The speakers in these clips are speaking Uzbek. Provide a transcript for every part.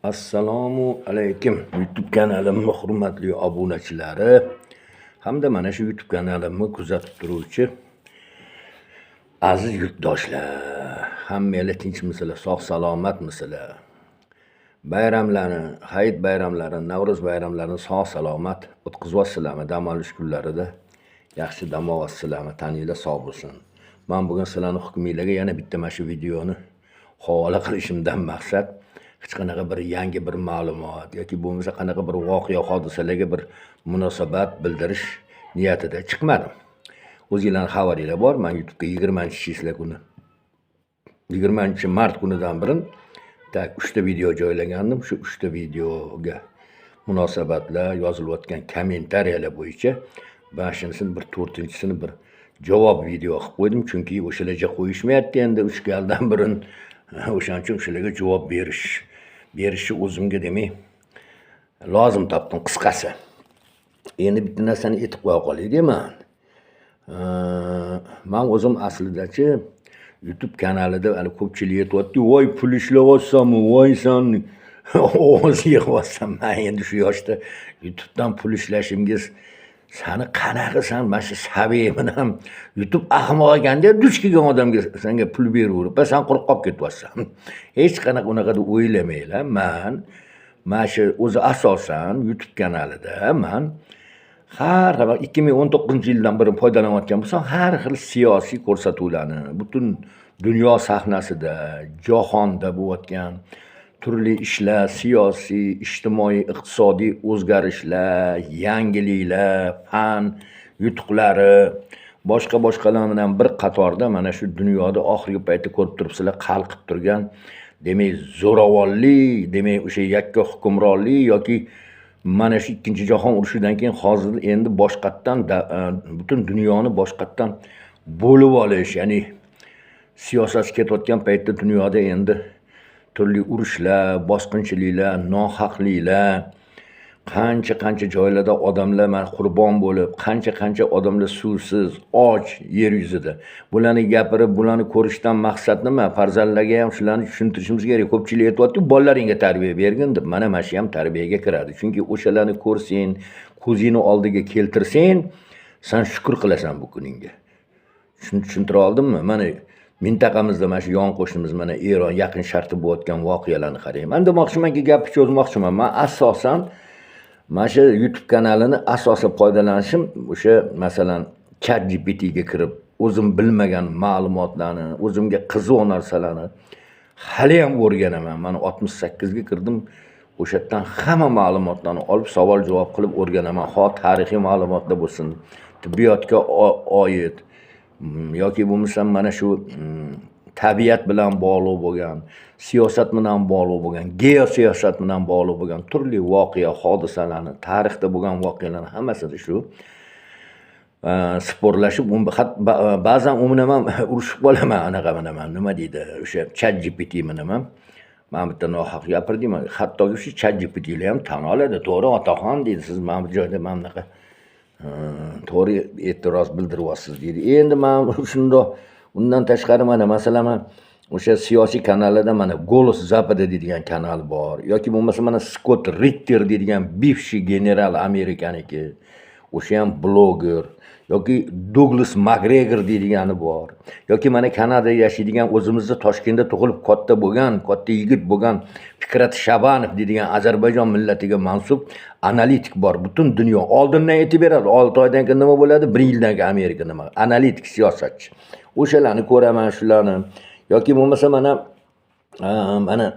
Assalomu alaykum YouTube kanalimning hurmatli obunachilari hamda mana shu YouTube kanalimni kuzatib turuvchi aziz yurtdoshlar. Hammanglar tinchmisizlar, sog' salomatmisizlar? Bayramlarni, Hayit bayramlarini, Navro'z bayramlarini sog' salomat o'tkazyapsizlarmi? Dam olish kunlarida yaxshi dam olyapsizlarmi? Taninglar sog' bo'lsin. Men bugun sizlarning hukmingizga yana bitta mana shu videoni havola qilishimdan maqsad hech qanaqa bir yangi bir ma'lumot yoki bo'lmasa qanaqa bir voqea hodisalarga bir munosabat bildirish niyatida chiqmadim. O'zingizlarning xabaringlar bor. Men YouTube'ga 20-chislar kuni 20-mart kunidan birin 3 ta video joylagandim. Shu 3 ta videoga munosabatlar, yozilayotgan kommentariyalar bo'yicha bashinisini bir 4-chisini bir javob video qilib qo'ydim, chunki o'shalarga qo'yishmayapti endi 3 galdan birin. O'shaning uchun shularga javob berishni o'zimga demak lozim topdim qisqasi. Endi bitta narsani aytib qo'ya qolay deyman. Men o'zim aslidachi YouTube kanalida hali ko'pchilik aytyapti, "Voy pul ishlayapsanmi? Voy sen ovoz yig'yapsan." Men endi shu yoshda YouTubedan pul ishlashimga sani qanaqasan, mana shu saviy bilan YouTube ahmoq ekanda duch kelgan odamga senga pul beraverib, sen quruq qolib ketyapsan. Hech qanaqa unaqa deb o'ylamanglar. Mana shu o'zi asosan YouTube kanalida men har 2019-yildan beri foydalanayotgan bo'lsam, har xil siyosiy ko'rsatuvlarni, butun dunyo sahnasida, jahonda bo'layotgan turli ishlar, siyosiy, ijtimoiy, iqtisodiy o'zgarishlar, yangiliklar, fan yutuqlari, boshqalar bilan bir qatorda mana shu dunyoda oxirgi paytda ko'rib turibsizlar, qalqib turgan demak zo'ravonlik, demak o'sha yakka hukmronlik yoki mana shu ikkinchi jahon urushidan keyin hozir endi boshqatdan butun dunyoni boshqatdan bo'lib olish, ya'ni siyosat ketayotgan paytda dunyoda endi turli urushlar, bosqinchiliklar, nohaqliklar, qancha joylarda odamlar mana qurbon bo'lib, qancha odamlar suvsiz, och yer yuzida. Bularni gapirib, bularni ko'rishdan maqsad nima? Farzandlarga ham shularni tushuntirishimiz kerak. Ko'pchilik aytyapti, "Bolalaringga tarbiya bergin" deb. Mana shu ham tarbiyaga kiradi. Chunki o'shalarni ko'rsang, ko'zingni oldiga keltirsang, sen shukr qilasan bu kuningga. Tushuntira oldimmi? Mana mintaqamizda mana shu yon qo'shnimiz mana Eron, Yaqin Sharqda bo'layotgan voqealarni qarang. Men demoqchimanki, gapni cho'zmoqchiman. Men asosan mana shu YouTube kanalini asosan foydalanishim o'sha masalan ChatGPT ga kirib, o'zim bilmagan ma'lumotlarni, o'zimga qiziq narsalarni hali ham o'rganaman. Men 68 ga kirdim. O'sha yerdan hamma ma'lumotlarni olib, savol-javob qilib o'rganaman. Tarixiy ma'lumotlar bo'lsin, tibbiyotga oid yoki bo'lmasa mana shu tabiat bilan bog'liq bo'lgan, siyosat bilan bog'liq bo'lgan, geosiyosat bilan bog'liq bo'lgan turli voqea, hodisalarni, tarixda bo'lgan voqealarni hammasini shu sporlashib, ba'zan u bilan ham urushib qolaman, anaqa bilan nima deydi, o'sha ChatGPT bilan ham men bitta nohaq gapirdim. Hattoki shu ChatGPTlar ham tan oladi. To'g'ri otaxon deydi, siz mana bu joyda mana bunaqa to'g'ri e'tiroz bildiryapsiz deydi. Endi men shundoq undan tashqari mana masalan o'sha siyosiy kanallarda mana Golos Zapada deydigan kanal bor. Yoki bo'lmasa mana Scott Ritter deydigan bivshiy general Amerikaniki. O'sha ham bloger. Yoki Douglas Macgregor deydigani bor. Yoki mana Kanadada yashaydigan, o'zimizda Toshkentda tug'ilib katta yigit bo'lgan Fikrat Shabanov deydigan Ozarbayjon millatiga mansub analitik bor. Butun dunyo oldindan aytib beradi. 6 oydan keyin nima bo'ladi? 1 yildan keyin Amerika nima? Analitik siyosatchi. O'shalarni ko'raman, shularni. Yoki bo'lmasa mana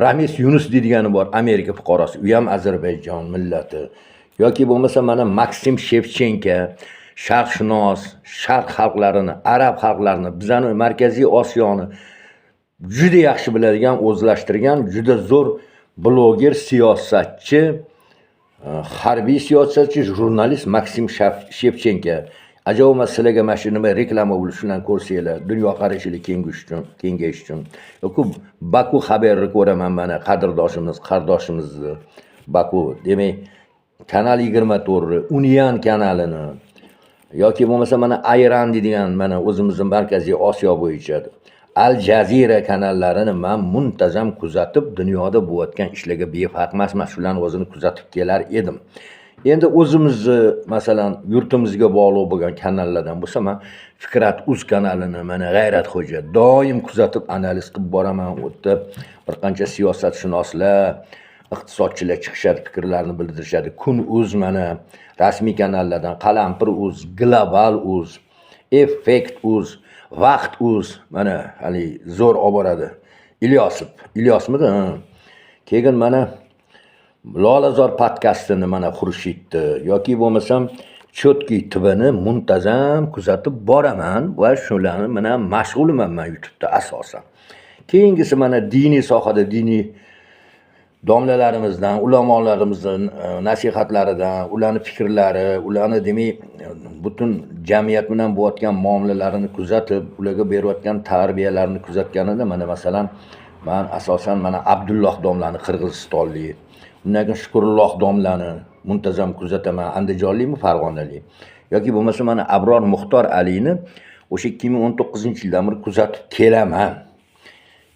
Ramis Yunus deydigani bor, Amerika fuqarosi. U ham Ozarbayjon millati. Yoki bo'lmasa mana Maksim Shevchenko, sharqshunos, sharq xalqlarini, arab xalqlarini, bizani Markaziy Osiyoni juda yaxshi biladigan, o'zlashtirgan, juda zo'r bloger, siyosatchi, harbiy siyosatchi, jurnalist Maksim Shevchenko. Ajoyib sizlarga mana shu nima reklama bo'lishidan ko'rsanglar, dunyoqarashlik kengayish uchun. Yoki Baku xabarini ko'raman mana qardoshimizni Baku, demak Kanal 24, Union kanalini yoki bo'lmasa mana Ayran deydigan mana o'zimizning Markaziy Osiyo bo'yicha Al Jazeera kanallarini men muntazam kuzatib, dunyoda bo'layotgan ishlarga befarq emasman, shularni o'zini kuzatib kelar edim. Endi o'zimizni, masalan, yurtimizga bog'liq bo'lgan kanallardan bo'lsa, men Fikrat.uz kanalini mana G'ayratxo'ja doim kuzatib, analiz qilib boraman. U yerda bir qancha siyosatshunoslar, iqtisodchilar chiqishadi, fikrlarini bildirishadi. Kun.uz mana rasmiy kanallardan, Qalampir.uz, Global.uz, Effekt.uz, Vaqt.uz mana hali zo'r olib boradi. Ilyosmidi? Keyin mana Lolazor podkastini mana Xurshidni yoki bo'lmasam Chotki TVni muntazam kuzatib boraman va shularni bilan mashg'ulman men YouTube'da asosan. Keyingisi mana diniy sohada diniy domlalarimizdan, ulamolarimizdan nasihatlaridan, ularning fikrlari, ularni demak butun jamiyat bilan bo'layotgan muomalalarini kuzatib, ularga berayotgan tarbiyalarini kuzatganida mana masalan men asosan mana Abdulloh domlani qirg'izistonlik, undan keyin Shukurulloh domlani muntazam kuzataman, andijonlikmi, farg'onalik. Yoki bo'lmasa mana Abror Muxtor Alini o'sha 2019-yildan beri kuzatib kelaman.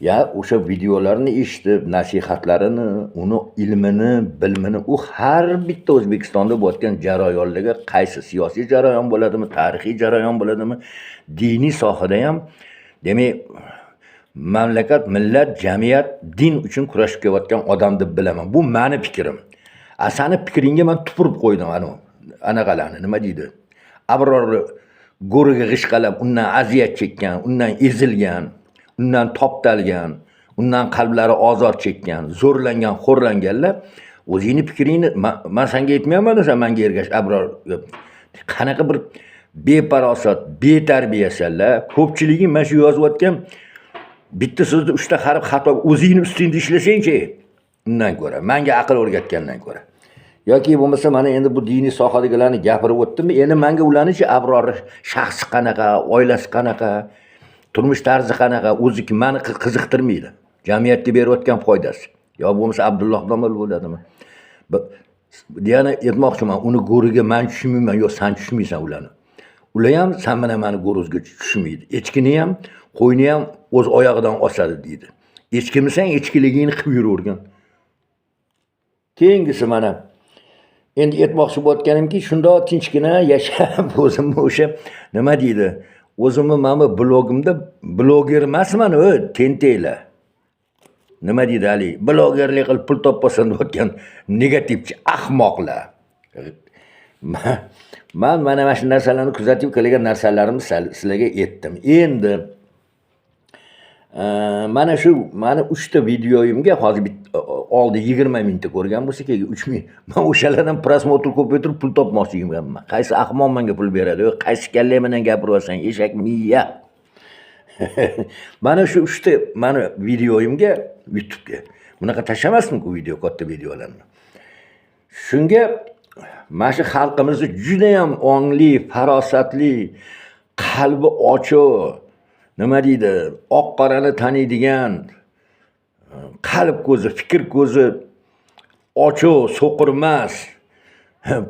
Ya o'sha videolarini eshitib, nasihatlarini, uni ilmini, bilmini, u har bitta O'zbekistonda bo'layotgan jarayonlarga qaysi siyosiy jarayon bo'ladimi, tarixiy jarayon bo'ladimi, diniy sohada ham demak mamlakat, millat, jamiyat din uchun kurashib kelayotgan odam deb bilaman. Bu meni fikrim. Asani fikringga men tupurib qo'ydim anaqalarni, nima deydi? Abrorni go'riga g'ishqalab, undan aziyat chekkan, undan ezilgan, undan toptalgan, undan qalblari ozor chekkan, zo'rlangan, xo'rlanganlar o'zingni fikringni men senga aytmayman, sen menga ergash. Abror qanaqa bir beparosat, betarbiyasanlar. Ko'pchiligi men shu yozayotgan bitta so'zni 3 ta harf xato o'zingni ustingda ishlasang-chi, undan ko'ra, menga aql o'rgatgandan ko'ra. Yoki bo'lmasa mana endi bu diniy sohadagilarni gapirib o'tdimmi, endi menga ularni-chi Abror shaxsi qanaqa, oilasi qanaqa, turmush tarzi qanaqa, o'ziki meni qiziqtirmaydi. Jamiyatga berayotgan foydasi. Yo bo'lmasa Abdulloh domla bo'ladimi? Yana aytmoqchiman, uni go'riga men tushmayman, yo sen tushmaysan ularni. Ular ham sen bilan meni go'rozga tushmaydi. Echkini ham, qo'yni ham o'z oyog'idan osadi deydi. Echkimisan, echkiligingni qilib yuravergan. Keyingisi mana endi aytmoqchi bo'layotganimki, shundoq tinchgina yashab o'zimni o'sha nima deydi? O'zimni mana blogimda bloger emasman, tenteklar. Nima deydi hali? Blogerlik qilib pul toppasan deyotgan negativchi ahmoqlar. Men mana shu narsalarni kuzatib kelgan narsalarimni sizlarga aytdim. Endi mana shu meni 3 ta videoyimga hozir oldi 20 mingta ko'rgan bo'lsa, keyin 3 ming. Men o'shalardan prosmotr ko'paytirib pul topmoqchi emanman. Qaysi ahmoq menga pul beradi? Qaysi kallay bilan gapiryapsan? Eshak miya. Mana shu 3 ta meni videoyimga YouTube'ga. Bunaqa tashlamasdim-ku video, katta videolarni. Shunga mana shu xalqimizni juda ham ongli, farosatli, qalbi ochiq, nima deydi, oq qorani taniydigan, qalb ko'zi, fikr ko'zi ochiq, so'qirmas,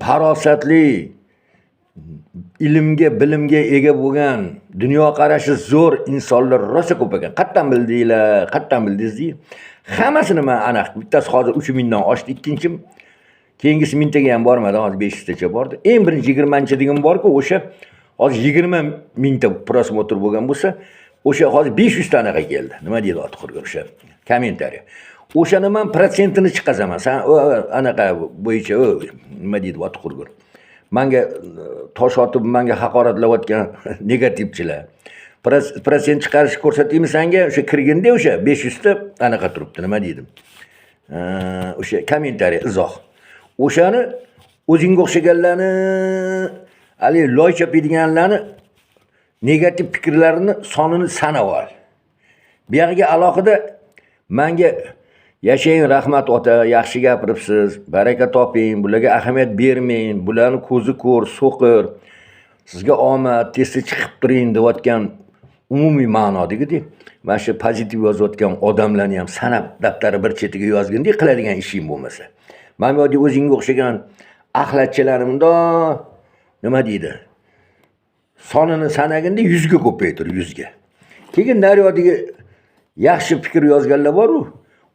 farosatli, ilmga, bilimga ega bo'lgan, dunyoqarashi zo'r insonlar rosa ko'p ekan. Qayerdan bildinglar, qayerdan bildingiz? Hammasini men aniq. Bittasi hozir 3 mingdan oshdi, ikkinchi keyingisi mingtaga ham bormadi, hozir 500 tacha bordi. Eng birinchi 20 degan bor-ku, o'sha hozir 20 mingta prosmotr bo'lgan bo'lsa, o'sha hozir 500 tanaga keldi. Nima deydi Otxurgur o'sha kommentariy. O'shani men protsentini chiqazaman. Sen anaqa bo'yicha nima deydi Otxurgur. Menga tosh otib, menga haqoratlayotgan negativchilar. Protsent chiqarish ko'rsataymi senga? O'sha kirganda o'sha 500 ta anaqa turibdi. Nima deydim? O'sha kommentariy, izoh. O'shani o'zingga o'xshaganlarni, hali loy chapadiganlarni negativ fikrlarini sonini sanab ol. Bu yerga alohida menga yashang rahmat ota, yaxshi gapiribsiz, baraka toping, bularga ahamiyat bermang, bularni ko'zi ko'r, so'qir, sizga omad, tezda chiqib turing deyotgan umumiy ma'nodagi, mana shu pozitiv yozayotgan odamlarni ham sanab daftari bir chetiga yozgandek qiladigan ishing bo'lmasa. Men yo'q o'zingga o'xshagan axlatchilarimda nima deydi? Sonini sanaganda 100 ga ko'paytir, 100 ga. Keyin naryodiga yaxshi fikr yozganlar bor-ku,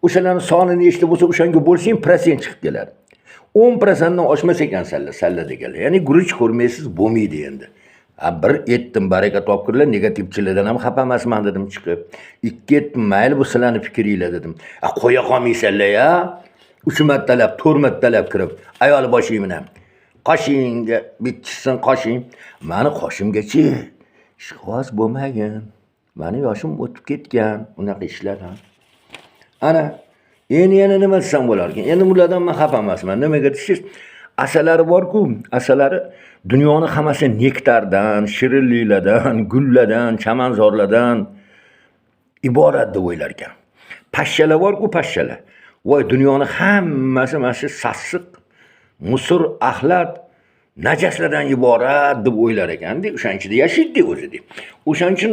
o'shalarning soni nechta bo'lsa, o'shanga bo'lsang, prosent chiqib keladi. 10% dan oshmas ekan salla deganlar. Ya'ni guruch ko'rmaysiz, bo'lmaydi endi. Bir etdim, baraka topkirlar, negativchilardan ham xafa emasman dedim chiqib. 2 etdim, mayli bu sizlarning fikringlar dedim. Qo'ya qolmaysanlar ya. 3 martalab, 4 martalab kirib, ayol boshing bilan qoshingga bitsin qoshing. Mani qoshimgachi ishqoz bo'lmagan. Mani yoshim o'tib ketgan, unaqa ishlar ham. Ana, endi yana nima desam bo'lar ekan? Endi bulardan men xafa emasman. Nimaga desiz? Asalari bor-ku, asalari dunyoning hammasi nektardan, shirinliklardan, gullardan, chamanzorlardan iborat deb o'ylar ekan. Pashshalar bor-ku, pashshalar. Voy, dunyoning hammasi mana shu sassiq, musur, axlat, najaslardan iborat deb o'ylar ekan-da. O'shaning ichida yashaydi o'zi. O'shaning uchun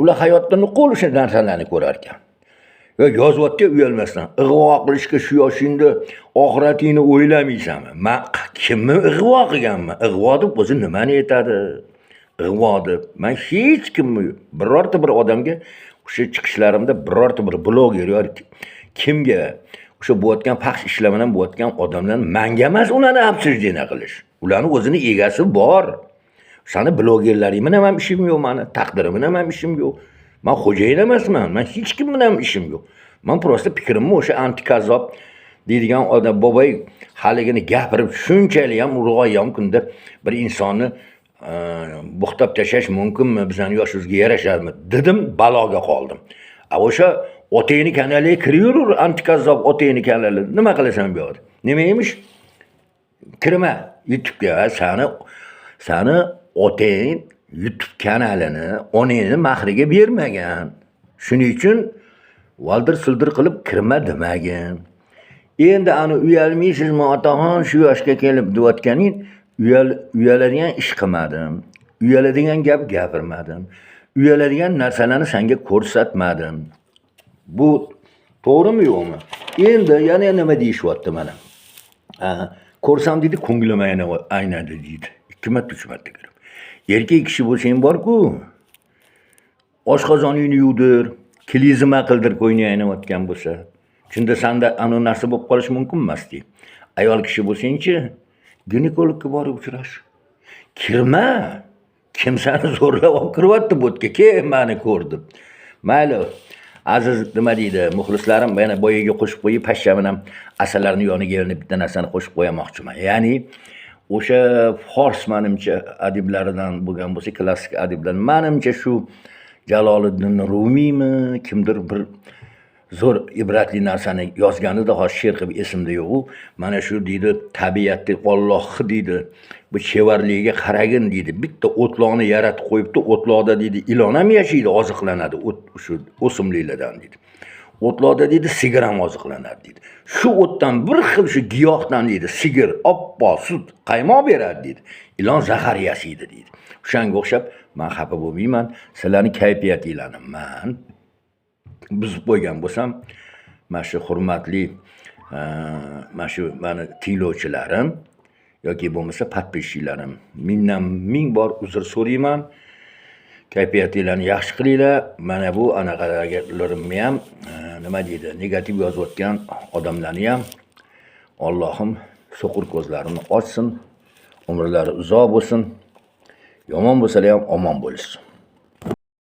ular hayotda nuqul o'sha narsalarni ko'rar ekan. Yozyapti uyalmasdan. Ig'vo qilishga shu yoshingda oxiratingni o'ylamaysanmi? Men kimni ig'vo qilganman? Ig'vo deb o'zi nimani aytadi? Ig'vo deb men hech kimni, birorta bir odamga o'sha chiqishlarimda birorta bir bloger yoki kimga o'sha bo'layotgan paxsh ishlar bilan bo'layotgan odamlar menga emas ularni obsujeniya qilish. Ularning o'zini egasi bor. Sani blogerlaring bilan ham ishim yo'q meni, taqdirim bilan ham ishim yo'q. Men xo'jayin emasman, men hech kim bilan ishim yo'q. Men prosta fikrimni o'sha antikazzob deydigan odam boboy haligini gapirib shunchalik ham urg'oyam kunda bir insonni bo'xtab tashlash mumkinmi, bizning yoshimizga yarashadimi dedim, baloga qoldim. O'sha otangni kanaliga kiraver, antikazzob otangni kanali. Nima qilasan bu yerda? Nima emish? Kirma YouTube'ga, sani otang YouTube kanalini onangni mahriga bermagan. Shuning uchun valdir-sildir qilib kirma demagin. Endi ani uyalmaysizmi otaxon shu yoshga kelib deyotganing, uyaladigan ish qilmadim. Uyaladigan gap gapirmadim. Uyaladigan narsalarni senga ko'rsatmadim. Bu to'g'rimi yo'qmi? Endi yana nima deyishyapti mana? Ko'rsam dedi, ko'nglim aynadi deydi. 2 marta 3 marta kirib. Erkak kishi bo'lsang bor-ku, oshqozoningni yuvdir, klizma qildir qo'yni aynayotgan bo'lsa. Shunda senda ana narsa bo'lib qolish mumkin emas-di. Ayol kishi bo'lsang-chi, ginekologga borib uchrash. Kirma. Kim seni zo'rlab olib kiryapti bu yerga? Kel, meni ko'rdim. Mayli. Aziz nima deydi, muxlislarim, yana boyaga qo'shib qo'yib, pashsha bilan asallarni yoniga yana bitta narsani qo'shib qo'yamoqchiman. Ya'ni o'sha fors menimcha adiblaridan bo'lgan bo'lsa, klassik adiblar, menimcha shu Jaloliddin Rumiymi, kimdir bir zo'r ibratli narsani yozganida, hozir she'r qilib esimda yo'q. Mana shu deydi, tabiatni Alloh deydi, bu chevarligiga qaragin deydi. Bitta o'tloqni yaratib qo'yibdi, o'tloqda deydi, ilon ham yashaydi, oziqlanadi shu o'simliklardan deydi. O'tloqda deydi, sigir ham oziqlanadi deydi. Shu o'tdan bir xil shu giyohdan deydi, sigir oppoq sut, qaymoq beradi deydi. Ilon zahar yasaydi deydi. O'shanga o'xshab men xafa bo'lmayman, sizlarning kayfiyatinglarni men buzib qo'ygan bo'lsam, mana shu hurmatli mana shu meni tinglovchilarim yoki bo'lmasa podpischiklarim, ming bor uzr so'rayman. Kayfiyatinglarni yaxshi qilinglar. Mana bu anaqalarimni ham nima deydi, negativ yozayotgan odamlarni ham Allohim so'qir ko'zlarini ochsin, umrlari uzoq bo'lsin. Yomon bo'lsalar ham omon bo'lsin.